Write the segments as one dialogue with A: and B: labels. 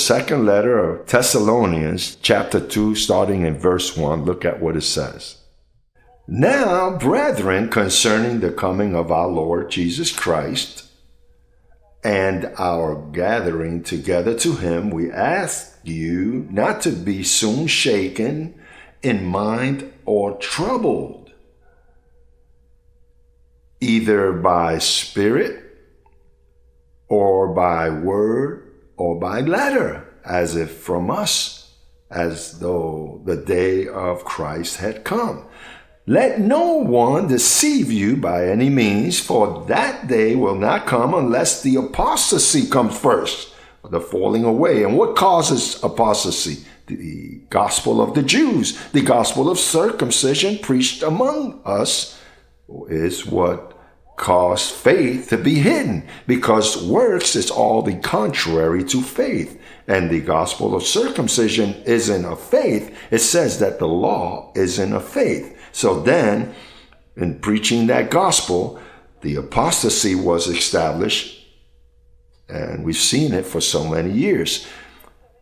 A: second letter of Thessalonians, chapter 2, starting in verse 1. Look at what it says. Now, brethren, concerning the coming of our Lord Jesus Christ and our gathering together to him, we ask you not to be soon shaken in mind or troubled, either by spirit or by word or by letter, as if from us, as though the day of Christ had come. Let no one deceive you by any means, for that day will not come unless the apostasy comes first, the falling away. And what causes apostasy? The gospel of the Jews, the gospel of circumcision preached among us is what caused faith to be hidden, because works is all the contrary to faith. And the gospel of circumcision isn't of faith. It says that the law isn't of faith. So then, in preaching that gospel, the apostasy was established, and we've seen it for so many years.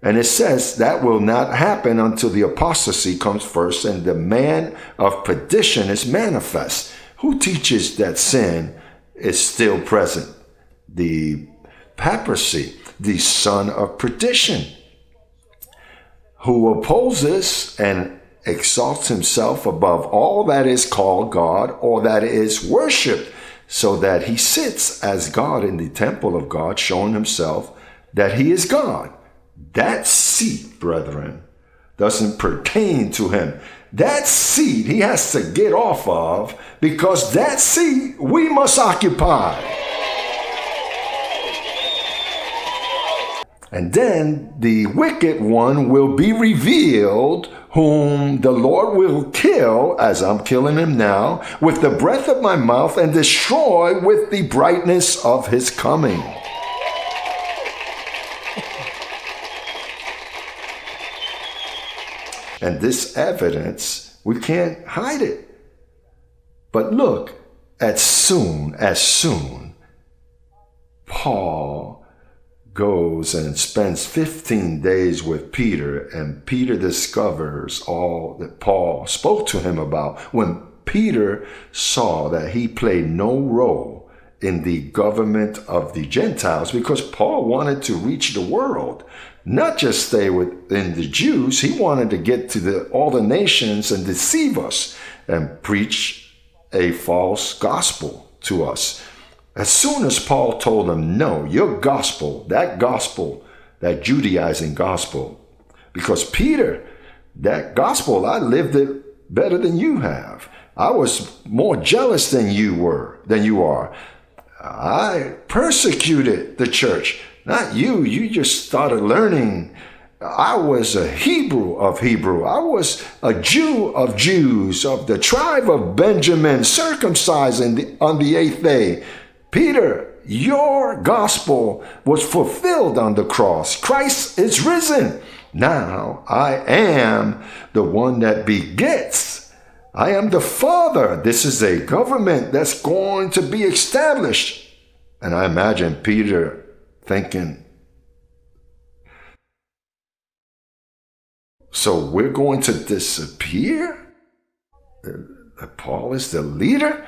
A: And it says that will not happen until the apostasy comes first and the man of perdition is manifest. Who teaches that sin is still present? The papacy, the son of perdition, who opposes and exalts himself above all that is called God or that is worshipped, so that he sits as God in the temple of God, showing himself that he is God. That seat, brethren, doesn't pertain to him. That seat he has to get off of, because that seat we must occupy. And then the wicked one will be revealed, whom the Lord will kill, as I'm killing him now, with the breath of my mouth, and destroy with the brightness of his coming. And this evidence, we can't hide it. But look, as soon, Paul goes and spends 15 days with Peter, and Peter discovers all that Paul spoke to him about. When Peter saw that he played no role in the government of the Gentiles, because Paul wanted to reach the world, not just stay within the Jews. He wanted to get to all the nations and deceive us and preach a false gospel to us. As soon as Paul told him, no, your gospel, that Judaizing gospel, because Peter, that gospel, I lived it better than you have. I was more jealous than you are. I persecuted the church. Not you. You just started learning. I was a Hebrew of Hebrew. I was a Jew of Jews, of the tribe of Benjamin, circumcised on the 8th day. Peter, your gospel was fulfilled on the cross. Christ is risen. Now I am the one that begets. I am the Father. This is a government that's going to be established. And I imagine Peter thinking, so we're going to disappear? Paul is the leader?